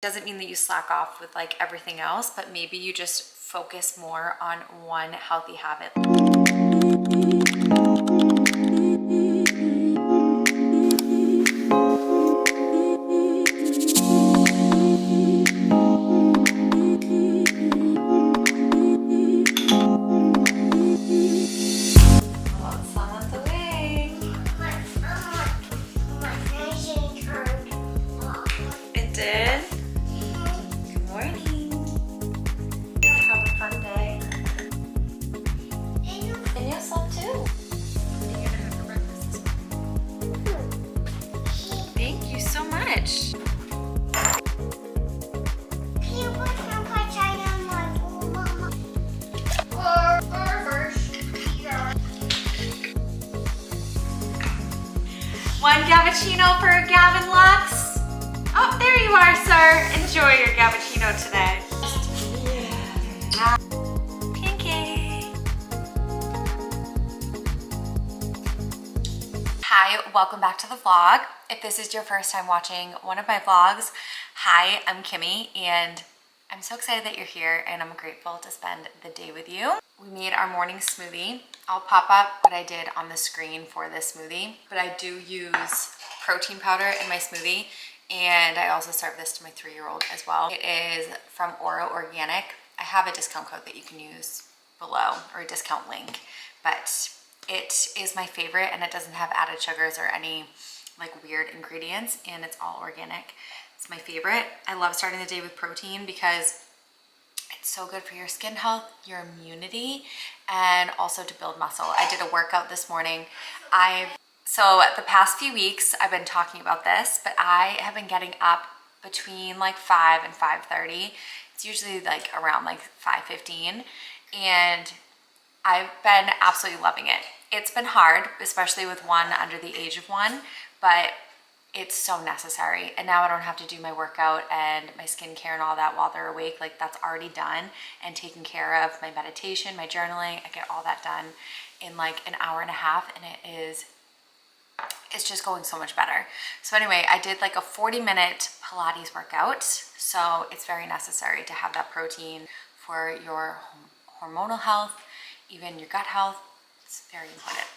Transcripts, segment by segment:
Doesn't mean that you slack off with like everything else, but maybe you just focus more on one healthy habit. One cappuccino for Gavin Lux. Oh, there you are, sir. Enjoy your cappuccino today. Yeah. Pancake. Hi, welcome back to the vlog. If this is your first time watching one of my vlogs, hi, I'm Kimmy, and I'm so excited that you're here, and I'm grateful to spend the day with you. We made our morning smoothie. I'll pop up what I did on the screen for this smoothie, but I do use protein powder in my smoothie, and I also serve this to my 3-year-old as well. It is from Oro Organic. I have a discount code that you can use below, or a discount link, but it is my favorite, and it doesn't have added sugars or any like weird ingredients, and it's all organic. It's my favorite. I love starting the day with protein because it's so good for your skin health, your immunity, and also to build muscle. I did a workout this morning. So the past few weeks, I've been talking about this, but I have been getting up between like 5 and 5:30. It's usually like around like 5:15, and I've been absolutely loving it. It's been hard, especially with one under the age of 1, but it's so necessary. And now I don't have to do my workout and my skincare and all that while they're awake. Like, that's already done and taken care of. My meditation, my journaling, I get all that done in like an hour and a half, and it's just going so much better. So anyway, I did like a 40-minute Pilates workout. So it's very necessary to have that protein for your hormonal health, even your gut health. It's very important.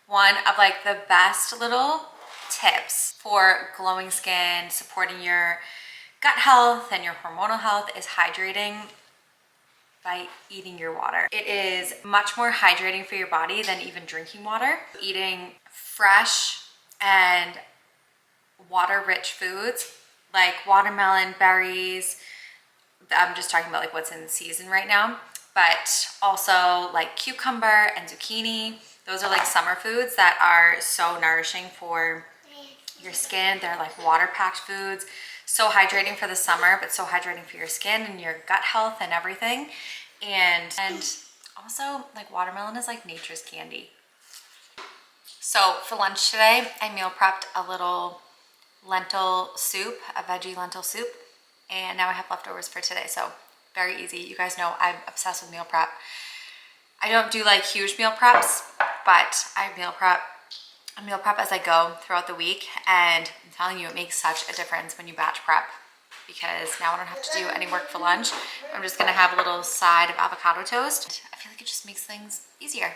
One of like the best little tips for glowing skin, supporting your gut health and your hormonal health is hydrating by eating your water. It is much more hydrating for your body than even drinking water. Eating fresh and water-rich foods like watermelon, berries. I'm just talking about like what's in season right now, but also like cucumber and zucchini. Those are like summer foods that are so nourishing for your skin. They're like water-packed foods, so hydrating for the summer, but so hydrating for your skin and your gut health and everything. And also like watermelon is like nature's candy. So for lunch today, I meal prepped a little lentil soup, a veggie lentil soup, and now I have leftovers for today. So very easy. You guys know I'm obsessed with meal prep. I don't do like huge meal preps, but I meal prep as I go throughout the week, and I'm telling you, it makes such a difference when you batch prep, because now I don't have to do any work for lunch. I'm just gonna have a little side of avocado toast. I feel like it just makes things easier.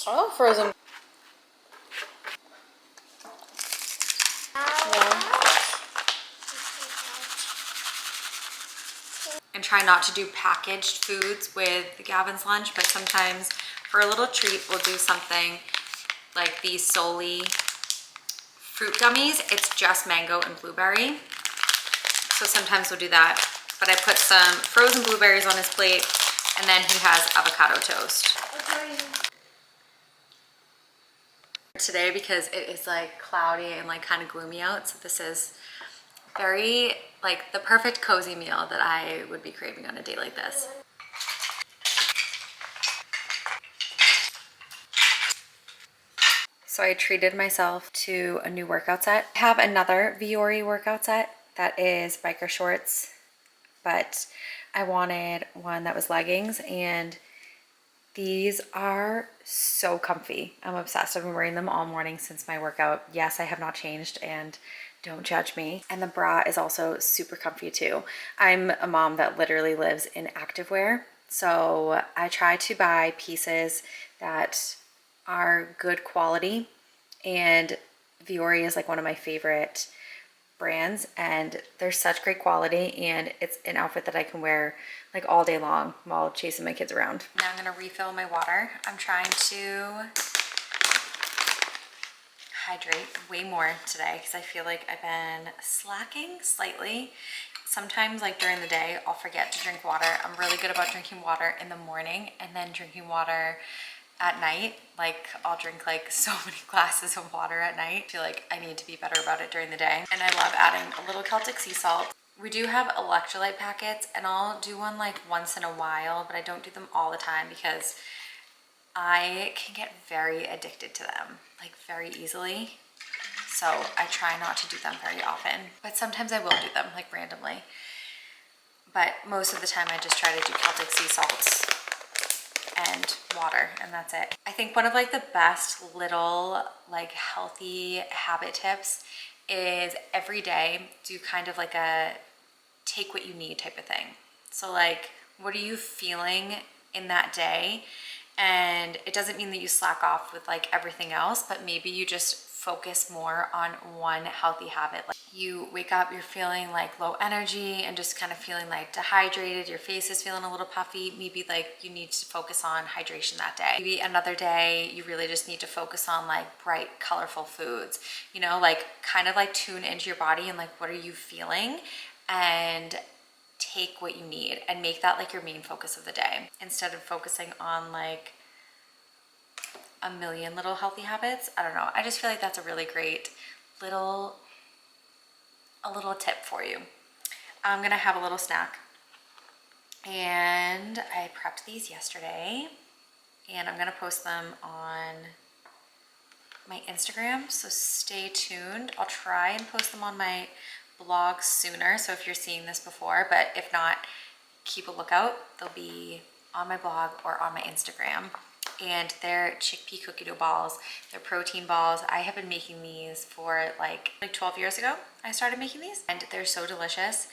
Oh, frozen. And try not to do packaged foods with Gavin's lunch, but sometimes for a little treat, we'll do something like these Soli fruit gummies. It's just mango and blueberry. So sometimes we'll do that. But I put some frozen blueberries on his plate, and then he has avocado toast. Today, because it is like cloudy and like kind of gloomy out, so this is very like the perfect cozy meal that I would be craving on a day like this. So I treated myself to a new workout set. I have another Viore workout set that is biker shorts, but I wanted one that was leggings, and these are so comfy. I'm obsessed. I've been wearing them all morning since my workout. Yes, I have not changed, and don't judge me. And the bra is also super comfy too. I'm a mom that literally lives in activewear, so I try to buy pieces that are good quality, and Viore is like one of my favorite brands, and they're such great quality, and it's an outfit that I can wear like all day long while chasing my kids around. Now I'm gonna refill my water. I'm trying to hydrate way more today because I feel like I've been slacking slightly. Sometimes like during the day, I'll forget to drink water. I'm really good about drinking water in the morning and then drinking water at night. Like I'll drink like so many glasses of water at night. I feel like I need to be better about it during the day. And I love adding a little Celtic sea salt. We do have electrolyte packets, and I'll do one like once in a while, but I don't do them all the time because I can get very addicted to them, like very easily. So I try not to do them very often, but sometimes I will do them like randomly. But most of the time I just try to do Celtic sea salts and water, and that's it. I think one of like the best little like healthy habit tips is every day do kind of like a take what you need type of thing. So like, what are you feeling in that day? And it doesn't mean that you slack off with like everything else, but maybe you just focus more on one healthy habit. Like you wake up, you're feeling like low energy and just kind of feeling like dehydrated, your face is feeling a little puffy. Maybe like you need to focus on hydration that day. Maybe another day you really just need to focus on like bright, colorful foods, you know, like kind of like tune into your body and like what are you feeling, and take what you need and make that like your main focus of the day instead of focusing on like a million little healthy habits. I don't know. I just feel like that's a really great little tip for you. I'm gonna have a little snack, and I prepped these yesterday, and I'm gonna post them on my Instagram, so stay tuned. I'll try and post them on my blog sooner, so if you're seeing this before, but if not, keep a lookout. They'll be on my blog or on my Instagram. And they're chickpea cookie dough balls. They're protein balls. I have been making these for like 12 years ago. I started making these, and they're so delicious.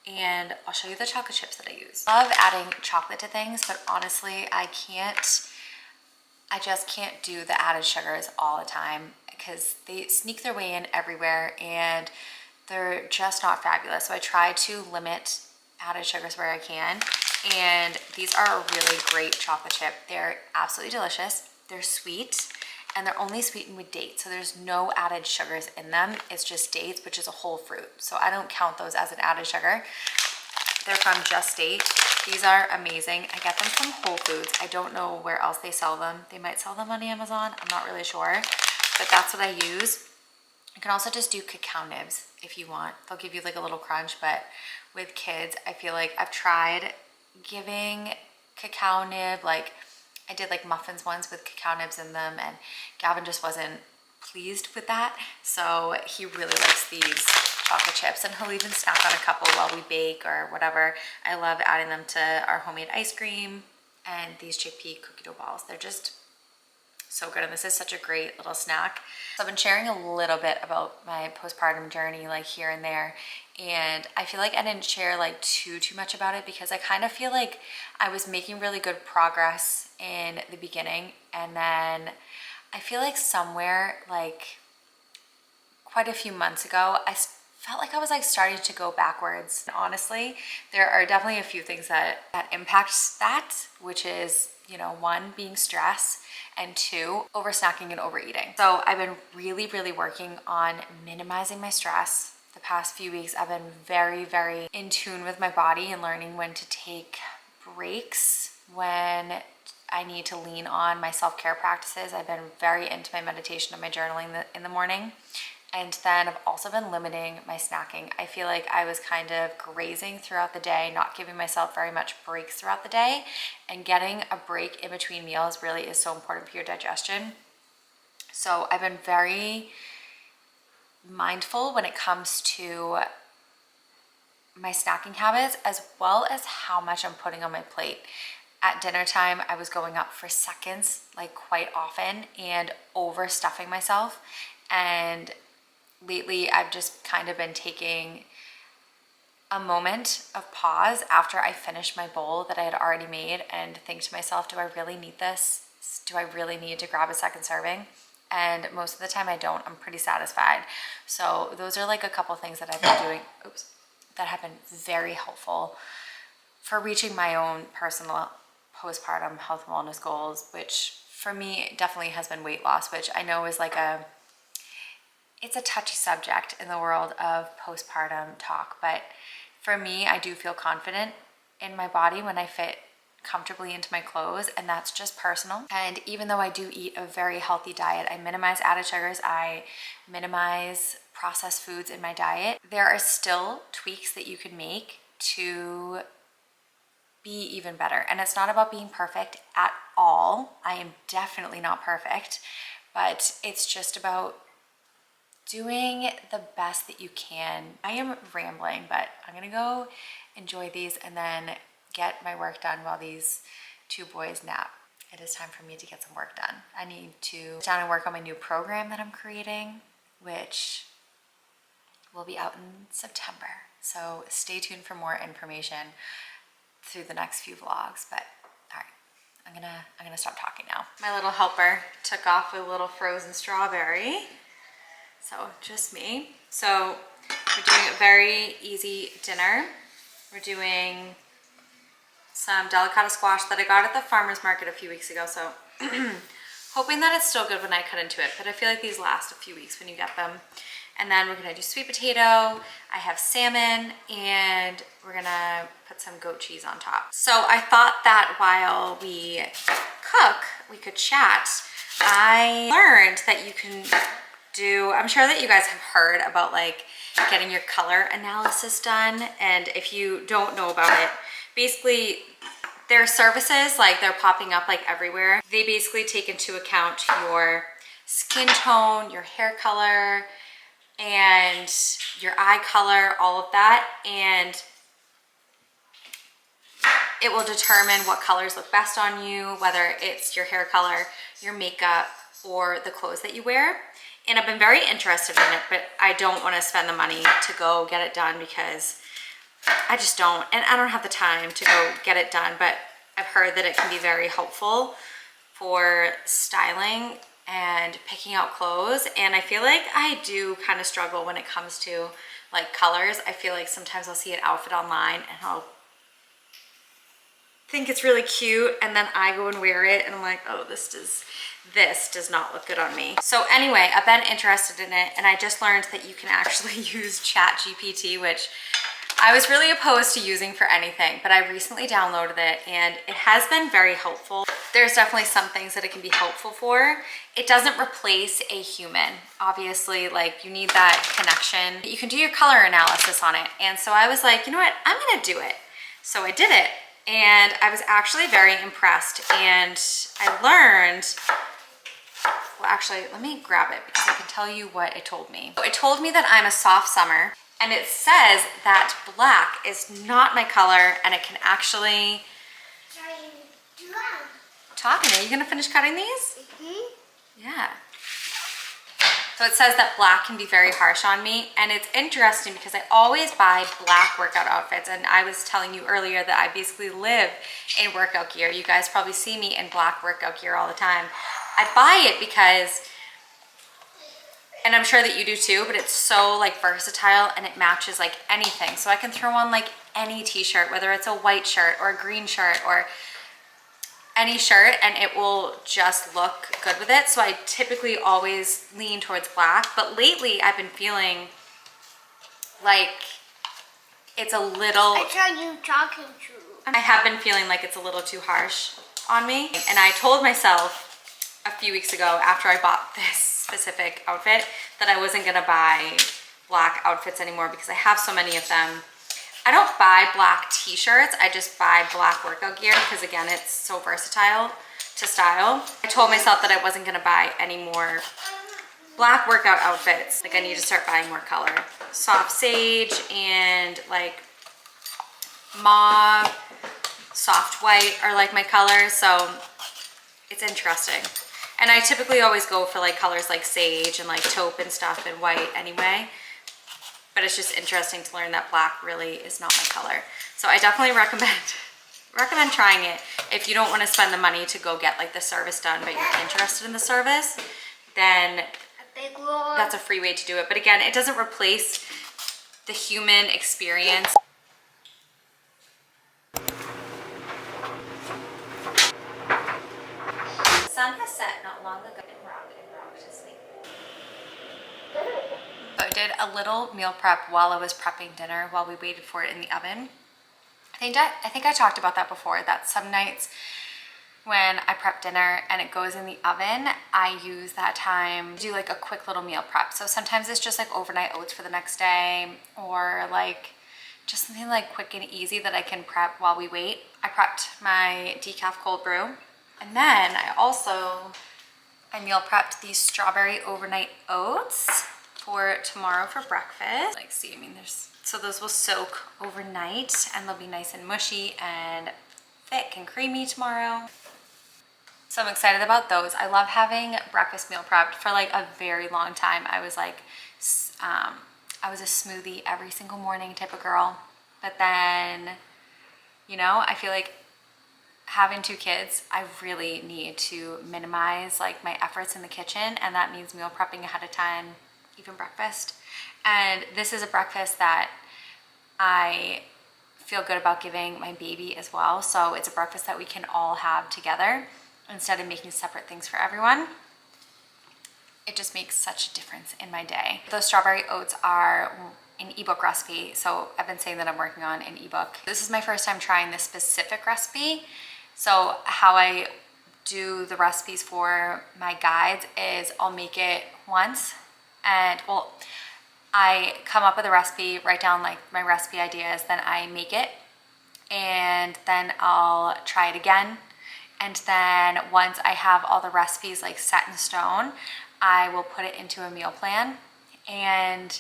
And I'll show you the chocolate chips that I use. I love adding chocolate to things, but honestly, I just can't do the added sugars all the time because they sneak their way in everywhere and they're just not fabulous. So I try to limit added sugars where I can. And these are a really great chocolate chip. They're absolutely delicious. They're sweet, and they're only sweetened with dates. So there's no added sugars in them. It's just dates, which is a whole fruit. So I don't count those as an added sugar. They're from Just Date. These are amazing. I get them from Whole Foods. I don't know where else they sell them. They might sell them on Amazon. I'm not really sure, but that's what I use. You can also just do cacao nibs if you want. They'll give you like a little crunch, but with kids, I feel like I've tried giving cacao nib, like I did like muffins once with cacao nibs in them, and Gavin just wasn't pleased with that. So he really likes these chocolate chips, and he'll even snack on a couple while we bake or whatever. I love adding them to our homemade ice cream and these chickpea cookie dough balls. They're just so good, and this is such a great little snack. So I've been sharing a little bit about my postpartum journey like here and there, and I feel like I didn't share like too much about it because I kind of feel like I was making really good progress in the beginning, and then I feel like somewhere like quite a few months ago I felt like I was like starting to go backwards. And honestly, there are definitely a few things that impact that, which is, you know, one, being stress, and two, over snacking and overeating. So I've been really working on minimizing my stress. The past few weeks, I've been very in tune with my body and learning when to take breaks, when I need to lean on my self-care practices. I've been very into my meditation and my journaling in the morning. And then I've also been limiting my snacking. I feel like I was kind of grazing throughout the day, not giving myself very much breaks throughout the day. And getting a break in between meals really is so important for your digestion. So I've been very mindful when it comes to my snacking habits, as well as how much I'm putting on my plate. At dinner time, I was going up for seconds, like quite often, and overstuffing myself. And lately, I've just kind of been taking a moment of pause after I finish my bowl that I had already made and think to myself, do I really need this? Do I really need to grab a second serving? And most of the time I don't. I'm pretty satisfied. So those are like a couple things that I've been doing, that have been very helpful for reaching my own personal postpartum health and wellness goals, which for me definitely has been weight loss, which I know is like it's a touchy subject in the world of postpartum talk. But for me, I do feel confident in my body when I fit comfortably into my clothes, and that's just personal. And even though I do eat a very healthy diet, I minimize added sugars, I minimize processed foods in my diet, there are still tweaks that you can make to be even better. And it's not about being perfect at all. I am definitely not perfect, but it's just about doing the best that you can. I am rambling, but I'm gonna go enjoy these and then get my work done while these two boys nap. It is time for me to get some work done. I need to sit down and work on my new program that I'm creating, which will be out in September. So stay tuned for more information through the next few vlogs. But all right, I'm gonna stop talking now. My little helper took off with a little frozen strawberry. So just me. So we're doing a very easy dinner. We're doing some delicata squash that I got at the farmer's market a few weeks ago. So hoping that it's still good when I cut into it, but I feel like these last a few weeks when you get them. And then we're gonna do sweet potato. I have salmon, and we're gonna put some goat cheese on top. So I thought that while we cook, we could chat. I learned that you can do, I'm sure that you guys have heard about like getting your color analysis done. And if you don't know about it, basically there are services, like they're popping up like everywhere. They basically take into account your skin tone, your hair color, and your eye color, all of that. And it will determine what colors look best on you, whether it's your hair color, your makeup, or the clothes that you wear. And I've been very interested in it, but I don't want to spend the money to go get it done because I just don't. And I don't have the time to go get it done, but I've heard that it can be very helpful for styling and picking out clothes. And I feel like I do kind of struggle when it comes to like colors. I feel like sometimes I'll see an outfit online and I'll think it's really cute, and then I go and wear it and I'm like, oh, this does not look good on me. So anyway, I've been interested in it, and I just learned that you can actually use ChatGPT, which I was really opposed to using for anything, but I recently downloaded it and it has been very helpful. There's definitely some things that it can be helpful for. It doesn't replace a human. Obviously, like you need that connection. You can do your color analysis on it. And so I was like, you know what, I'm gonna do it. So I did it, and I was actually very impressed. And I learned, well, actually, let me grab it because I can tell you what it told me. It told me that I'm a soft summer, and it says that black is not my color, and it can actually... Talking, are you gonna finish cutting these? Yeah. So it says that black can be very harsh on me, and it's interesting because I always buy black workout outfits, and I was telling you earlier that I basically live in workout gear. You guys probably see me in black workout gear all the time. I buy it because, and I'm sure that you do too, but it's so like versatile and it matches like anything. So I can throw on like any t-shirt, whether it's a white shirt or a green shirt or any shirt, and it will just look good with it. So I typically always lean towards black, but lately I've been feeling like it's a little... I saw you talking to. I have been feeling like it's a little too harsh on me. And I told myself a few weeks ago after I bought this specific outfit that I wasn't gonna buy black outfits anymore because I have so many of them. I don't buy black t-shirts, I just buy black workout gear because again, it's so versatile to style. I told myself that I wasn't gonna buy any more black workout outfits. Like I need to start buying more color. Soft sage and like mauve, soft white are like my colors, so it's interesting. And I typically always go for like colors like sage and like taupe and stuff and white anyway. But it's just interesting to learn that black really is not my color. So I definitely recommend trying it. If you don't want to spend the money to go get like the service done, but you're interested in the service, then that's a free way to do it. But again, it doesn't replace the human experience. The sun has set not long ago and rocked to sleep. I did a little meal prep while I was prepping dinner while we waited for it in the oven. I think I talked about that before, that some nights when I prep dinner and it goes in the oven, I use that time to do like a quick little meal prep. So sometimes it's just like overnight oats for the next day, or like just something like quick and easy that I can prep while we wait. I prepped my decaf cold brew, and then I meal prepped these strawberry overnight oats for tomorrow for breakfast. Like, see, I mean, so those will soak overnight and they'll be nice and mushy and thick and creamy tomorrow. So I'm excited about those. I love having breakfast meal prepped. For like a very long time, I was like, I was a smoothie every single morning type of girl. But then, you know, I feel like having 2 kids, I really need to minimize like my efforts in the kitchen, and that means meal prepping ahead of time, even breakfast. And this is a breakfast that I feel good about giving my baby as well. So it's a breakfast that we can all have together instead of making separate things for everyone. It just makes such a difference in my day. Those strawberry oats are an ebook recipe. So I've been saying that I'm working on an ebook. This is my first time trying this specific recipe. So how I do the recipes for my guides is I'll make it once, and well, I come up with a recipe, write down like my recipe ideas, then I make it, and then I'll try it again. And then once I have all the recipes like set in stone, I will put it into a meal plan and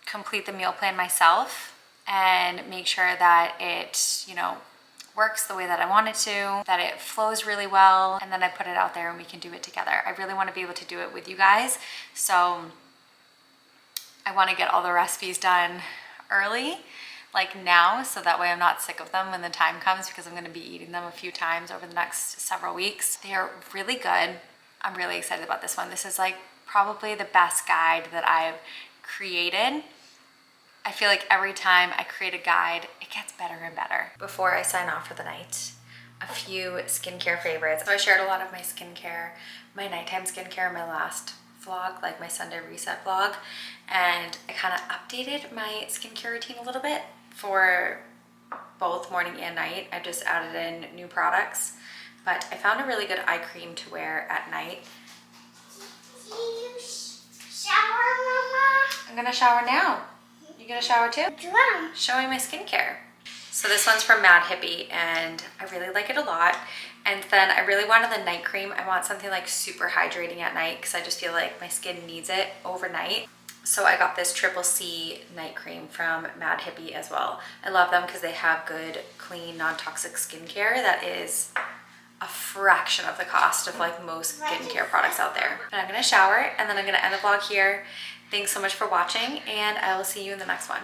complete the meal plan myself and make sure that it, you know, works the way that I want it to, that it flows really well, and then I put it out there and we can do it together. I really want to be able to do it with you guys, so I want to get all the recipes done early, like now, so that way I'm not sick of them when the time comes, because I'm going to be eating them a few times over the next several weeks. They are really good. I'm really excited about this one. This is like probably the best guide that I've created. I feel like every time I create a guide, it gets better and better. Before I sign off for the night, a few skincare favorites. So I shared a lot of my skincare, my nighttime skincare in my last vlog, like my Sunday reset vlog, and I kind of updated my skincare routine a little bit for both morning and night. I just added in new products, but I found a really good eye cream to wear at night. Do you shower, Mama? I'm gonna shower now. You gonna shower too? Drum. Showing my skincare. So this one's from Mad Hippie, and I really like it a lot. And then I really wanted the night cream. I want something like super hydrating at night because I just feel like my skin needs it overnight. So I got this Triple C night cream from Mad Hippie as well. I love them because they have good, clean, non-toxic skincare that is a fraction of the cost of like most skincare products out there. But I'm gonna shower and then I'm gonna end the vlog here. Thanks so much for watching, and I will see you in the next one.